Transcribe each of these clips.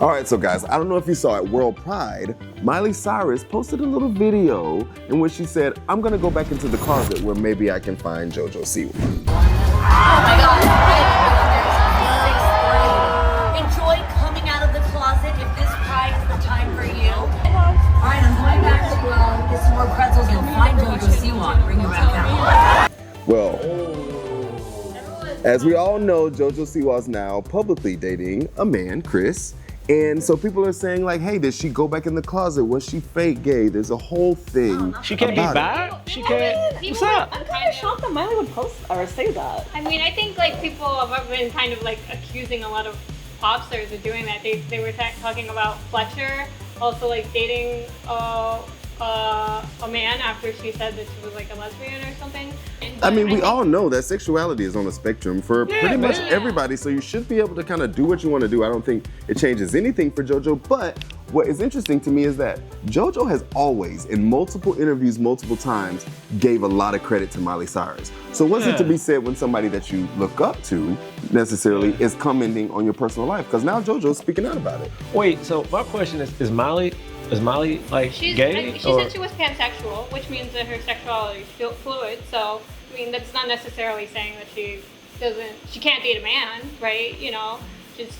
All right, so guys, I don't know if you saw at World Pride, Miley Cyrus posted a little video in which she said, I'm gonna go back into the closet where maybe I can find Jojo Siwa. Oh my God. Enjoy coming out of the closet if this Pride is the time for you. All right, I'm going back to get some more pretzels and find Jojo Siwa and bring her back out. Well, as we all know, Jojo Siwa is now publicly dating a man, Chris. And so people are saying like, hey, did she go back in the closet? Was she fake gay? There's a whole thing. She can't be bi? She can't. What's up? I'm kind of shocked that Miley would post or say that. I mean, I think like people have been kind of like accusing a lot of pop stars of doing that. They were talking about Fletcher also like dating a man after she said that she was like a lesbian or something. I mean, we all know that sexuality is on a spectrum for pretty much everybody, so you should be able to kind of do what you want to do. I don't think it changes anything for JoJo, but what is interesting to me is that JoJo has always, in multiple interviews, multiple times, gave a lot of credit to Miley Cyrus. So what's it to be said when somebody that you look up to necessarily is commenting on your personal life? Because now JoJo's speaking out about it. Wait, so my question is Miley like gay? She said she was pansexual, which means that her sexuality is fluid. So, I mean, that's not necessarily saying that she can't date a man, right? You know,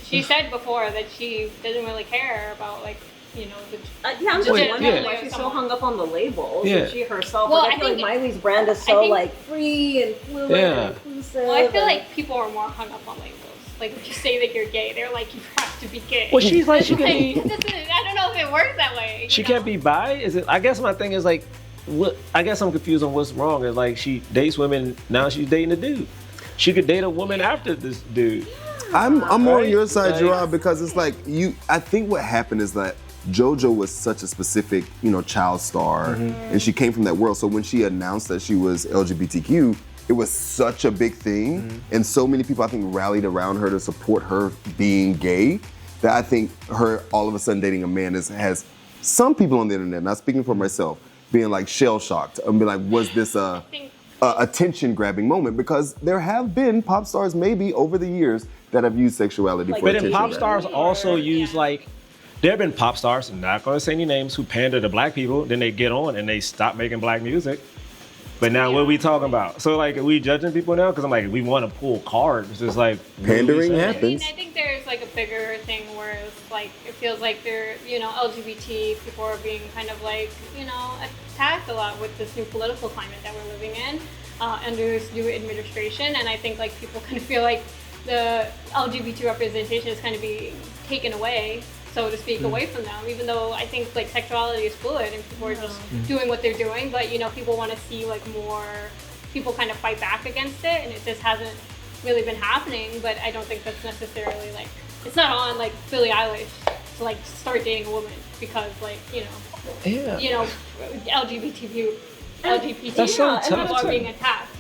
she said before that she doesn't really care about like, you know, the I'm just wondering why she's so hung up on the labels. Yeah. And she herself, well, I feel like Miley's brand is so like free and fluid and inclusive. Well, I feel like people are more hung up on labels. Like if you say that you're gay, they're like, you have to be gay. Well, she's like, she can be. I don't know if it works that way. She can't be bi? Is it? I guess my thing is like, I guess I'm confused on what's wrong. Is like she dates women, now she's dating a dude. She could date a woman after this dude. I'm on your side, Gerard, because it's like I think what happened is that JoJo was such a specific, child star, and she came from that world. So when she announced that she was LGBTQ, it was such a big thing, and so many people I think rallied around her to support her being gay that I think her all of a sudden dating a man has some people on the internet, not speaking for myself, being like shell shocked and be like, was this a attention grabbing moment? Because there have been pop stars maybe over the years that have used sexuality for attention. But then pop stars also use like, there have been pop stars, I'm not gonna say any names, who pander to black people, then they get on and they stop making black music. But now what are we talking about? So like, are we judging people now? Because I'm like, we want to pull cards. It's like pandering happens. I mean, I think there's like a bigger thing where it's like, it feels like they're, LGBT people are being kind of like, attacked a lot with this new political climate that we're living in under this new administration. And I think like people kind of feel like the LGBT representation is kind of being taken away, so to speak, away from them, even though I think like sexuality is fluid and people are just doing what they're doing, but people want to see like more people kind of fight back against it, and it just hasn't really been happening. But I don't think that's necessarily like, it's not on like Billie Eilish to like start dating a woman because like, LGBT people are being attacked,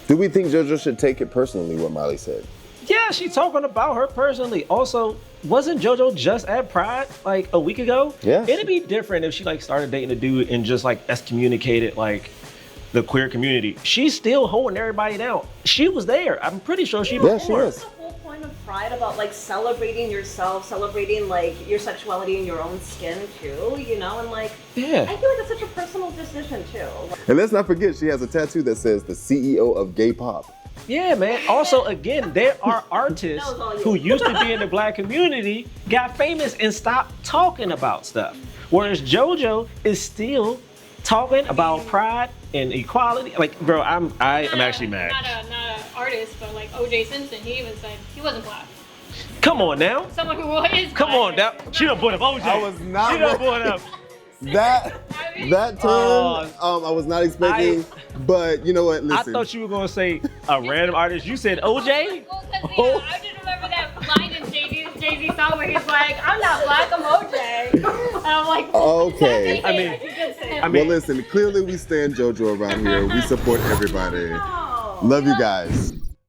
Do we think JoJo should take it personally what Miley said? Yeah, she's talking about her personally. Also, wasn't JoJo just at Pride like a week ago? Yeah. It'd be different if she like started dating a dude and just like excommunicated like the queer community. She's still holding everybody down. She was there. I'm pretty sure she was. Yeah, she was. The whole point of Pride about like celebrating yourself, celebrating like your sexuality in your own skin too, and like I feel like it's such a personal decision too. And let's not forget, she has a tattoo that says the CEO of gay pop. Yeah, man. Also, again, there are artists who used to be in the black community, got famous, and stopped talking about stuff. Whereas JoJo is still talking about pride and equality. Like, bro, I am actually mad. Not an artist, but like O.J. Simpson, he even said he wasn't black. Come on now. Someone who is Come on now. She done put up O.J. I was not. She done put up. That term, I was not expecting, but you know what? Listen. I thought you were gonna say a random artist. You said OJ. Well, I just remember that line in Jay-Z song where he's like, "I'm not black, I'm OJ." And I'm like, okay. I mean, well, listen. Clearly, we stand JoJo around here. We support everybody. Love you guys.